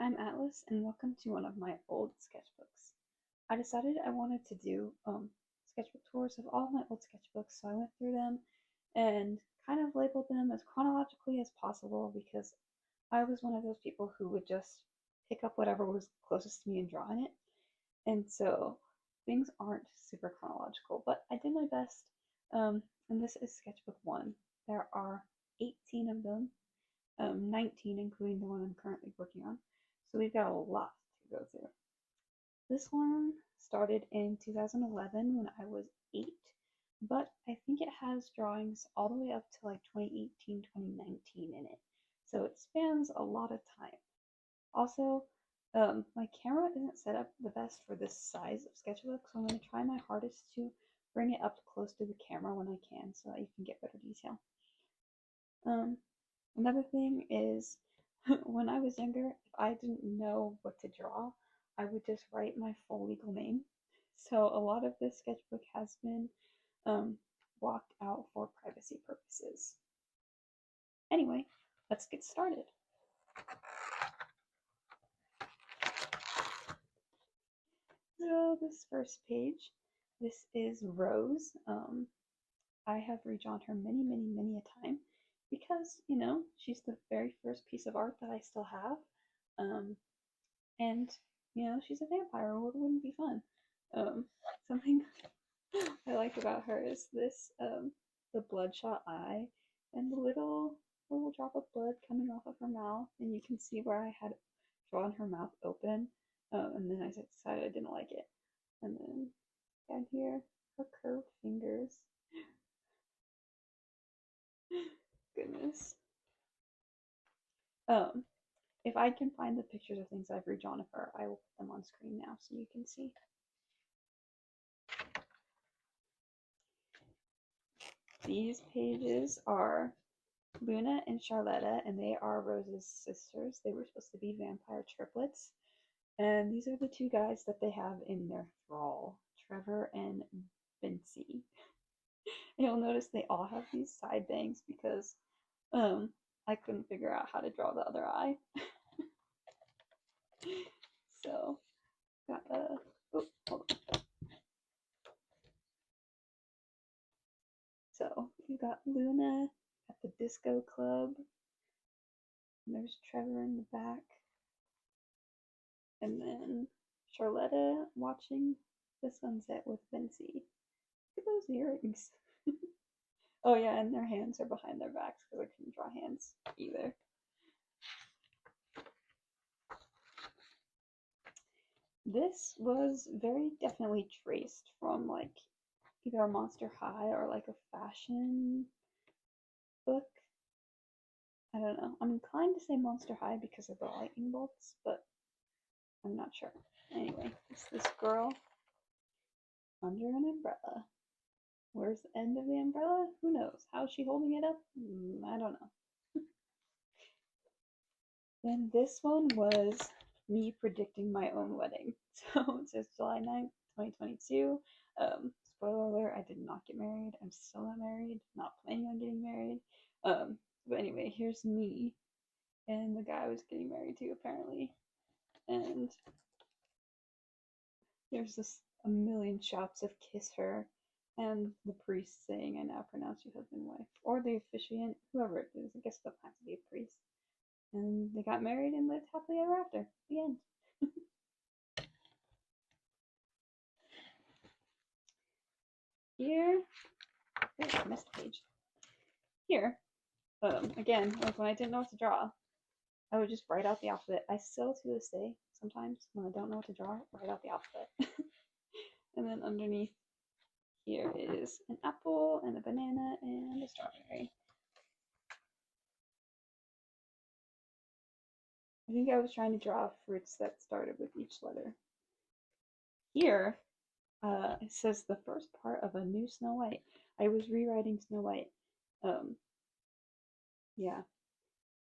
I'm Atlas, and welcome to one of my old sketchbooks. I decided I wanted to do sketchbook tours of all of my old sketchbooks, so I went through them and kind of labeled them as chronologically as possible because I was one of those people who would just pick up whatever was closest to me and draw in it. And so things aren't super chronological, but I did my best. And this is sketchbook one. There are 18 of them, 19 including the one I'm currently working on. So we've got a lot to go through. This one started in 2011 when I was 8, but I think it has drawings all the way up to like 2018, 2019 in it. So it spans a lot of time. Also, my camera isn't set up the best for this size of sketchbook, so I'm going to try my hardest to bring it up close to the camera when I can so that you can get better detail. Another thing is when I was younger, if I didn't know what to draw, I would just write my full legal name. So a lot of this sketchbook has been blocked out for privacy purposes. Anyway, let's get started. So this first page, this is Rose. I have redrawn her many a time because, she's the very first piece of art that I still have. And, she's a vampire. What wouldn't be fun? Something I like about her is this, the bloodshot eye and the little drop of blood coming off of her mouth. And you can see where I had drawn her mouth open. And then I decided I didn't like it. And then down here, her curved fingers. Goodness. If I can find the pictures of things I've redrawn of her, I will put them on screen now so you can see. These pages are Luna and Charlotta, and they are Rose's sisters. They were supposed to be vampire triplets. And these are the two guys that they have in their thrall, Trevor and Vincy. And you'll notice they all have these side bangs because I couldn't figure out how to draw the other eye. So, got a, oh, hold on. So, you got Luna at the disco club. And there's Trevor in the back. And then Charlotta watching the sunset with Vincy. Look at those earrings. Oh yeah, and their hands are behind their backs because I couldn't draw hands either. This was very definitely traced from like either a Monster High or like a fashion book. I don't know. I'm inclined to say Monster High because of the lightning bolts, but I'm not sure. Anyway, it's this girl under an umbrella. Where's the end of the umbrella? Who knows? How's she holding it up? I don't know. Then this one was me predicting my own wedding. So it says July 9th, 2022. Spoiler alert, I did not get married. I'm still not married. Not planning on getting married. But anyway, here's me and the guy I was getting married to apparently. And there's this a million shots of kiss her and the priest saying, I now pronounce you husband and wife. Or the officiant, whoever it is. I guess it doesn't have to be a priest. And they got married and lived happily ever after. The end. Here, I missed a page. Here, again, like when I didn't know what to draw, I would just write out the alphabet. I still, to this day, sometimes when I don't know what to draw, write out the alphabet. And then underneath here is an apple and a banana and a strawberry. I think I was trying to draw fruits that started with each letter. Here, it says the first part of a new Snow White. I was rewriting Snow White. Yeah,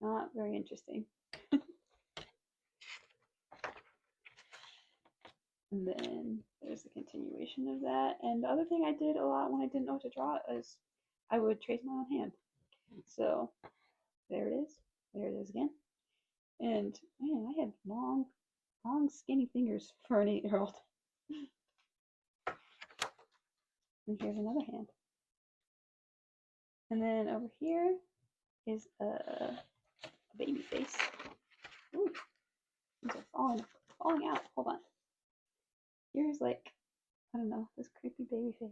not very interesting. And then there's the continuation of that. And the other thing I did a lot when I didn't know what to draw is I would trace my own hand. So there it is. There it is again. And man, I had long, long, skinny fingers for an 8-year-old. And here's another hand. And then over here is a baby face. Ooh, these are falling out. Hold on. Here's like, I don't know, this creepy baby face.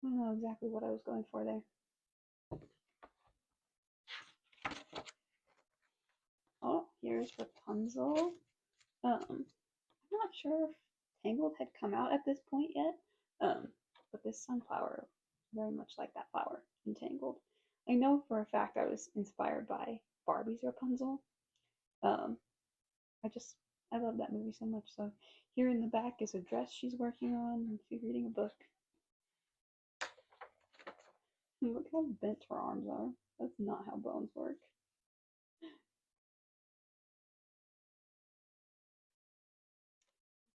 I don't know exactly what I was going for there. Oh, here's Rapunzel. I'm not sure if Tangled had come out at this point yet, but this sunflower, very much like that flower in Tangled. I know for a fact I was inspired by Barbie's Rapunzel. Um, I love that movie so much. So here in the back is a dress she's working on, and she's reading a book. And look how bent her arms are. That's not how bones work.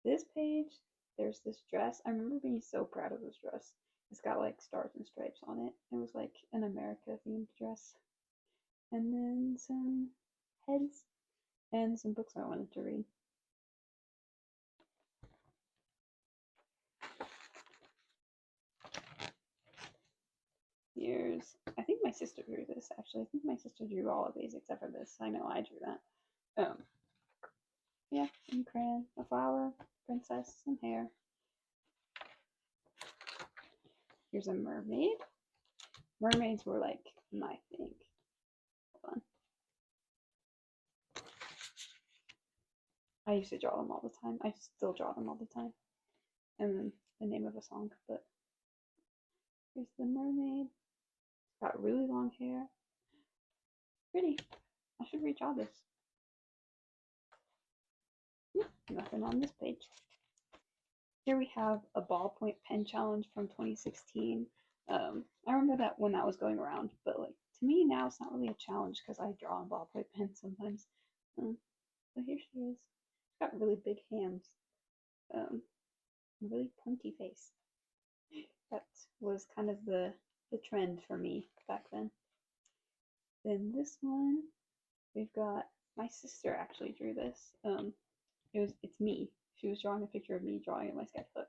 This page, there's this dress. I remember being so proud of this dress. It's got like stars and stripes on it. It was like an America themed dress. And then some heads and some books I wanted to read. Here's, I think my sister drew this actually. I think my sister drew all of these except for this. I know I drew that. Yeah, in crayon, a flower, princess, some hair. Here's a mermaid. Mermaids were like my thing. Hold on. I used to draw them all the time. I still draw them all the time. And then the name of a song, but here's the mermaid. Got really long hair. Pretty. I should redraw this. Nothing on this page. Here we have a ballpoint pen challenge from 2016. I remember that when that was going around, but like to me now it's not really a challenge because I draw on ballpoint pens sometimes. But here she is. She's got really big hands. Really pointy face. That was kind of the trend for me back then. Then this one, we've got my sister actually drew this. It's me. She was drawing a picture of me drawing in my sketchbook,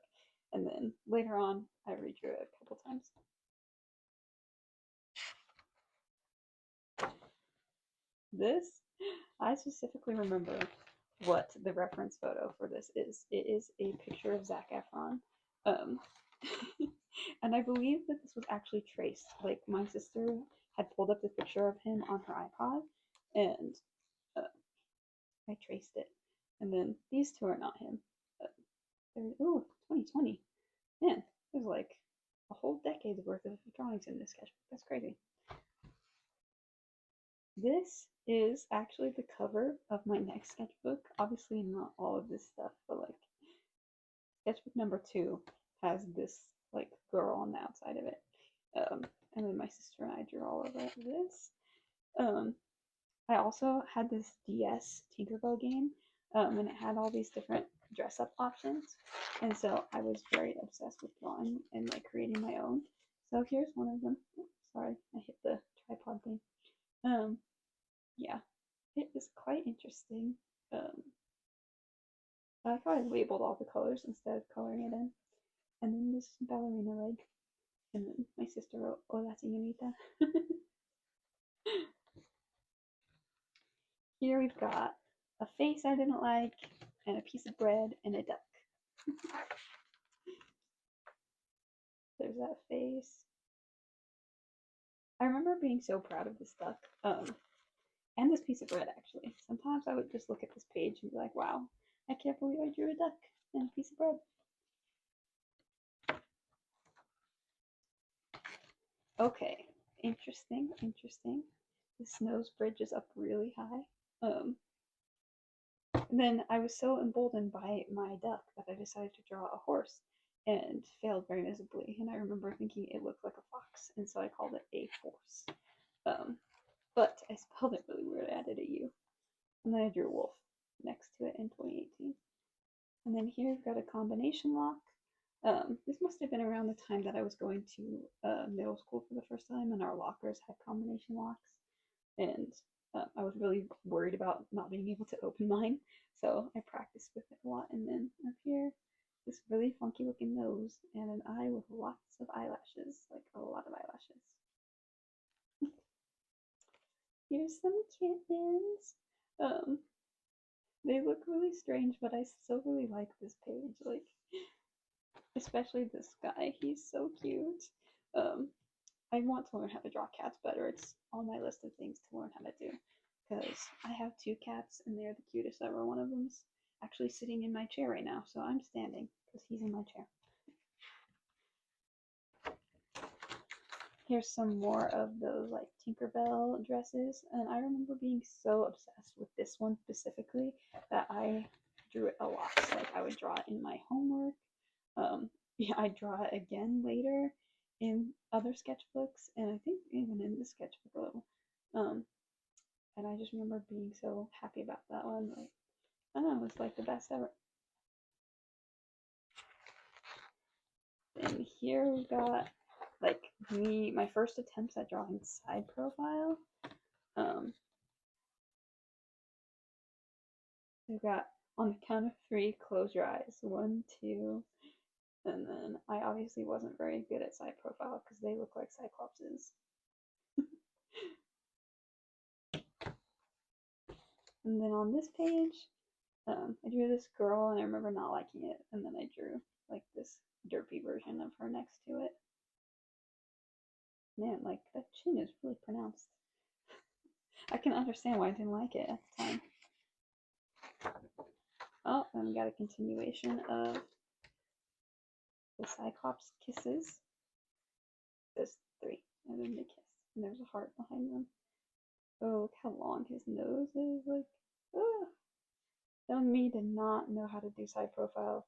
and then later on I redrew it a couple times. This, I specifically remember what the reference photo for this is. It is a picture of Zac Efron. And I believe that this was actually traced. Like my sister had pulled up the picture of him on her iPod, and I traced it. And then these two are not him. Oh, 2020. Man, there's like a whole decade's worth of drawings in this sketchbook. That's crazy. This is actually the cover of my next sketchbook. Obviously not all of this stuff, but like sketchbook number 2 has this like girl on the outside of it. And then my sister and I drew all over this. I also had this DS Tinkerbell game, and it had all these different dress up options, and so I was very obsessed with drawing and like creating my own. So here's one of them. Oops, sorry, I hit the tripod thing. Yeah, it is quite interesting. I like how I labeled all the colors instead of coloring it in. And then this ballerina leg. And then my sister wrote Hola Señorita. Here we've got a face I didn't like, and a piece of bread, and a duck. There's that face. I remember being so proud of this duck. And this piece of bread, actually. Sometimes I would just look at this page and be like, wow, I can't believe I drew a duck and a piece of bread. Okay, interesting. This nose bridge is up really high. And then I was so emboldened by my duck that I decided to draw a horse and failed very miserably. And I remember thinking it looked like a fox, and so I called it a horse. But I spelled it really weird. I added a U. And then I drew a wolf next to it in 2018. And then here we've got a combination lock. This must have been around the time that I was going to middle school for the first time, and our lockers had combination locks. And I was really worried about not being able to open mine, so I practiced with it a lot. And then up here, this really funky looking nose and an eye with lots of eyelashes, like a lot of eyelashes. Here's some kittens. Um, they look really strange, but I still really like this page. Like, especially this guy. He's so cute. Um, I want to learn how to draw cats better. It's on my list of things to learn how to do because I have two cats and they're the cutest ever. One of them's actually sitting in my chair right now, so I'm standing because he's in my chair. Here's some more of those like Tinkerbell dresses, and I remember being so obsessed with this one specifically that I drew it a lot. So, like I would draw it in my homework. Yeah, I draw it again later in other sketchbooks, and I think even in this sketchbook a little. And I just remember being so happy about that one. Like, I don't know, it was like the best ever. And here we got like my first attempts at drawing side profile. We've got on the count of 3, close your eyes. 1, 2, and then I obviously wasn't very good at side profile because they look like cyclopses. And then on this page, I drew this girl and I remember not liking it, and then I drew like this derpy version of her next to it. Man, like that chin is really pronounced. I can understand why I didn't like it at the time. Oh, and we got a continuation of the Cyclops kisses. There's 3, and then they kiss, and there's a heart behind them. Oh, look how long his nose is. Like, ugh. Young me did not know how to do side profile.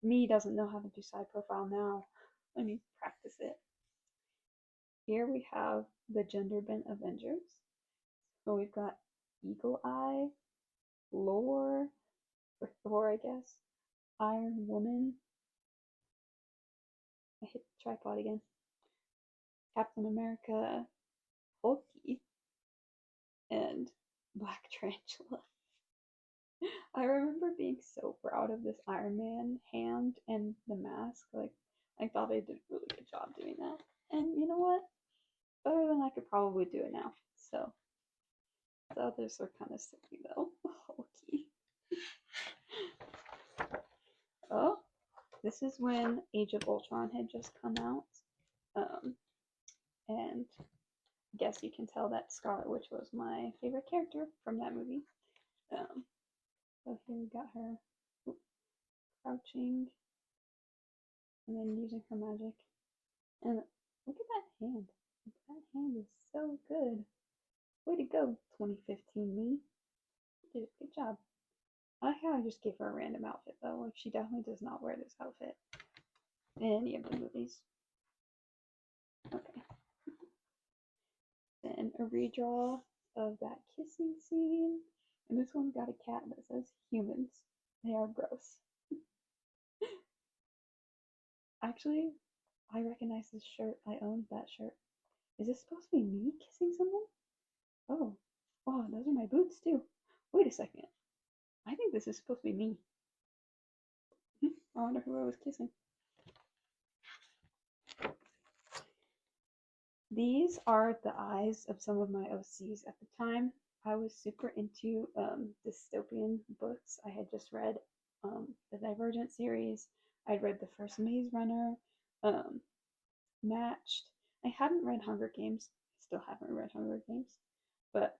Me doesn't know how to do side profile now. I need to practice it. Here we have the gender bent Avengers. So we've got Eagle Eye, Lore, or Thor, I guess, Iron Woman. I hit the tripod again. Captain America, Hulky, and Black Tarantula. I remember being so proud of this Iron Man hand and the mask. Like, I thought I did a really good job doing that. And you know what? Better than I could probably do it now. So, the others are kind of silly though. Okay. Oh, this is when Age of Ultron had just come out. And I guess you can tell that Scarlet Witch was my favorite character from that movie. So here we got her crouching and then using her magic. And look at that hand. That hand is so good. Way to go, 2015 me. You did a good job. I like how I just gave her a random outfit though. Like she definitely does not wear this outfit in any of the movies. Okay. Then a redraw of that kissing scene. And this one's got a cat that says humans. They are gross. Actually, I recognize this shirt. I owned that shirt. Is this supposed to be me kissing someone? Oh, wow, those are my boots too. Wait a second. I think this is supposed to be me. I wonder who I was kissing. These are the eyes of some of my OCs at the time. I was super into dystopian books. I had just read the Divergent series. I'd read the first Maze Runner, Matched. I hadn't read Hunger Games. Still haven't read Hunger Games. But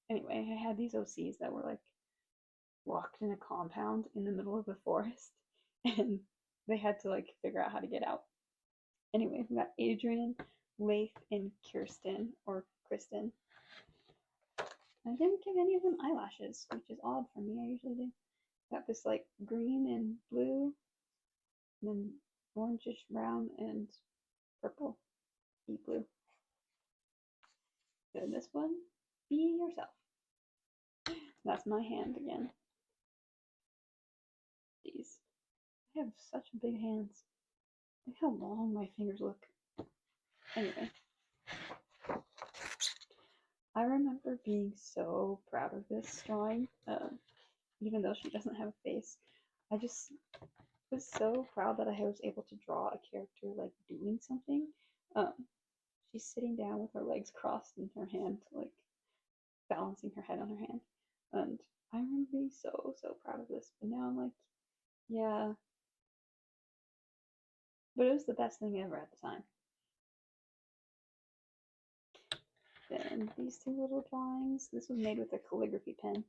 anyway, I had these OCs that were like locked in a compound in the middle of the forest, and they had to like figure out how to get out. Anyway, we got Adrian, Leif, and Kirsten, or Kristen. I didn't give any of them eyelashes, which is odd for me. I usually do. Got this like green and blue, and then orangish brown and purple, deep blue. So this one, be yourself. That's my hand again. Jeez, I have such big hands. Look how long my fingers look. Anyway. I remember being so proud of this drawing, even though she doesn't have a face. I just was so proud that I was able to draw a character like doing something. Um, she's sitting down with her legs crossed in her hand, like balancing her head on her hand. And I remember being so proud of this. But now I'm like, yeah, but it was the best thing ever at the time. Then these two little drawings. This was made with a calligraphy pen.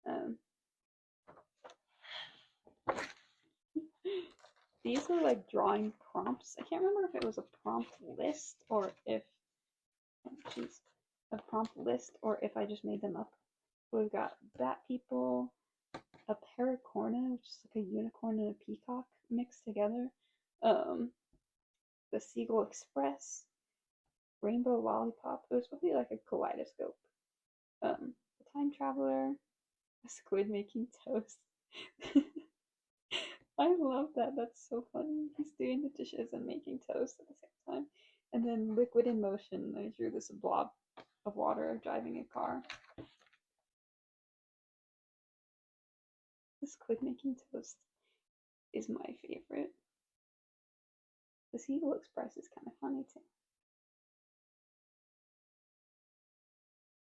Um, these were like drawing prompts. I can't remember if it was a prompt list or if, geez, a prompt list or if I just made them up. We've got bat people, a paracorna, which is like a unicorn and a peacock mixed together. The Seagull Express, Rainbow Lollipop. It was supposed to be like a kaleidoscope. The Time Traveler, a squid making toast. I love that. That's so funny. He's doing the dishes and making toast at the same time. And then Liquid in Motion. I drew this blob of water driving a car. The squid making toast is my favorite. The Seagull Express is kind of funny too.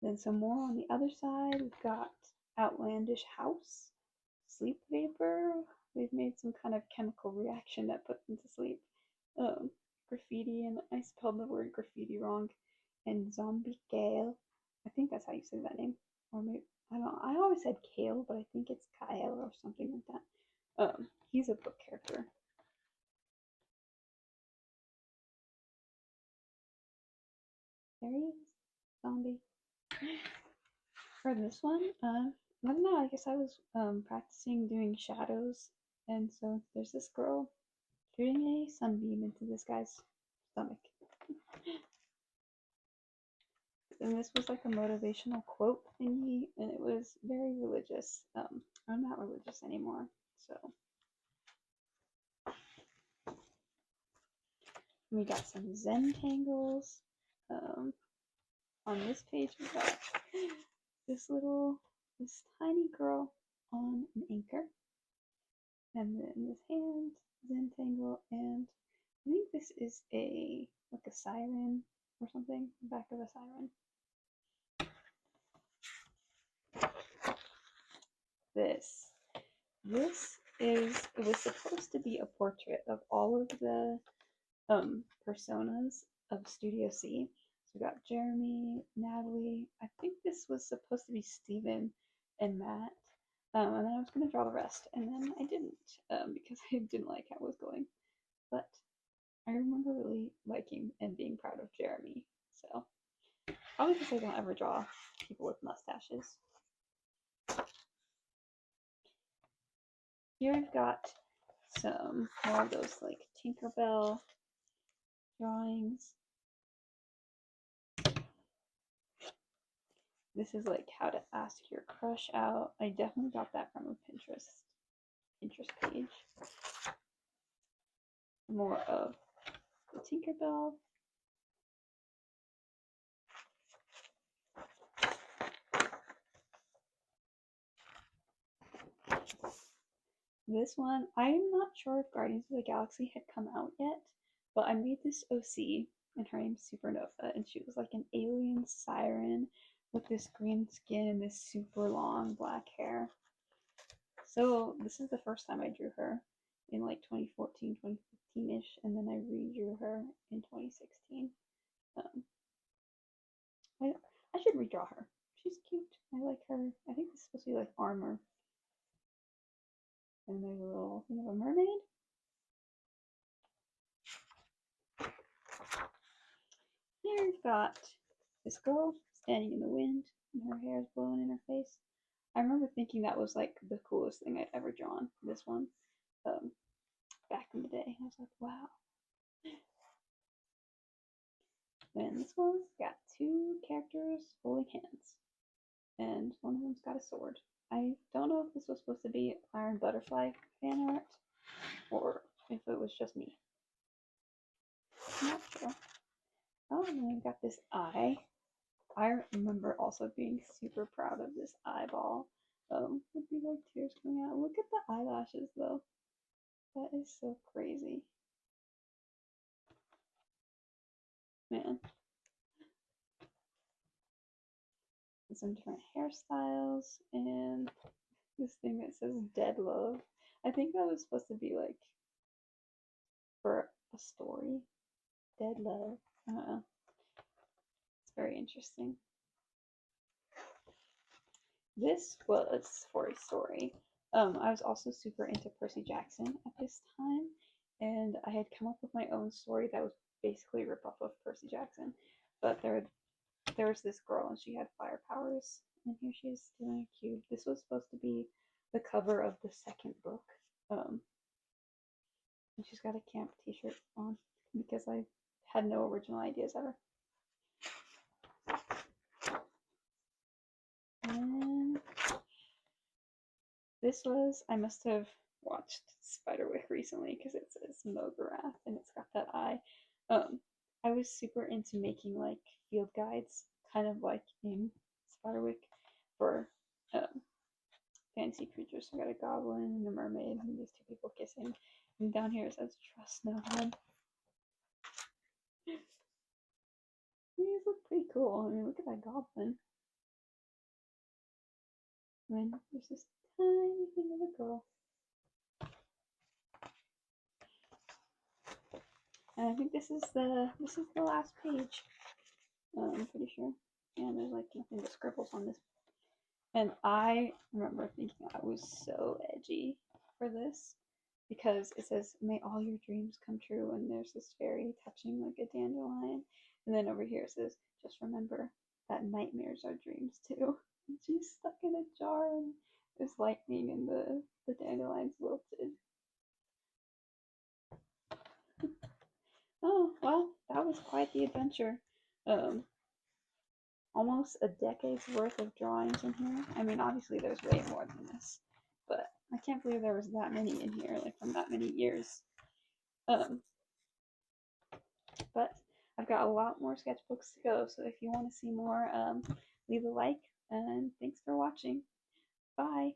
Then some more on the other side. We've got Outlandish House, Sleep Vapor. We've made some kind of chemical reaction that puts them to sleep. Graffiti, and I spelled the word graffiti wrong. And Zombie Gale. I think that's how you say that name. Or maybe, I don't know. I always said Kale, but I think it's Kyle or something like that. He's a book character. There he is. Zombie. For this one, I don't know. I guess I was practicing doing shadows, and so there's this girl shooting a sunbeam into this guy's stomach. And this was like a motivational quote thingy, and it was very religious. I'm not religious anymore, so. We got some Zen tangles. On this page, we got this tiny girl on an anchor. And then this hand, Zen tangle, and I think this is like a siren or something, the back of a siren. It was supposed to be a portrait of all of the personas of Studio C. So we got Jeremy, Natalie. I think this was supposed to be Steven and Matt. And then I was going to draw the rest, and then I didn't because I didn't like how it was going. But I remember really liking and being proud of Jeremy. So probably because I don't ever draw people with mustaches. Here I've got some more of those like Tinkerbell drawings. This is like how to ask your crush out. I definitely got that from a Pinterest page. More of the Tinkerbell. This one, I'm not sure if Guardians of the Galaxy had come out yet, but I made this OC, and her name's Supernova, and she was like an alien siren with this green skin and this super long black hair. So this is the first time I drew her in like 2014, 2015-ish, and then I redrew her in 2016. I should redraw her. She's cute. I like her. I think this is supposed to be like armor. And there's a little thing of a mermaid. Here we've got this girl standing in the wind, and her hair is blowing in her face. I remember thinking that was like the coolest thing I'd ever drawn. This one, back in the day. I was like, wow. Then this one's got two characters holding hands, and one of them's got a sword. I don't know if this was supposed to be Iron Butterfly fan art, or if it was just me. I'm not sure. Oh, and then we've got this eye. I remember also being super proud of this eyeball. Would be like tears coming out. Look at the eyelashes though. That is so crazy. Man. And some different hairstyles and this thing that says dead love. I think that was supposed to be like for a story. Dead love. I don't know. It's very interesting. This was for a story. I was also super into Percy Jackson at this time, and I had come up with my own story that was basically a ripoff of Percy Jackson. But there was this girl, and she had fire powers, and here she is doing a cube. This was supposed to be the cover of the second book. Um, and she's got a camp T-shirt on because I had no original ideas ever. And this was, I must have watched Spiderwick recently because it says Mograth and it's got that eye. I was super into making like field guides, kind of like in Spiderwick, for um, fantasy creatures. So I got a goblin and a mermaid and these two people kissing. And down here it says trust no one. These look pretty cool. I mean, look at that goblin. And then there's this tiny thing of a girl. And I think this is the last page. I'm pretty sure. And there's like nothing but scribbles on this. And I remember thinking I was so edgy for this because it says, "May all your dreams come true," and there's this fairy touching like a dandelion. And then over here it says, "Just remember that nightmares are dreams too." And she's stuck in a jar and there's lightning and the dandelion's wilted. Oh, well, that was quite the adventure. Um, Almost a decade's worth of drawings in here. I mean, obviously there's way more than this, but I can't believe there was that many in here, like from that many years. But I've got a lot more sketchbooks to go, so if you want to see more, leave a like, and thanks for watching. Bye!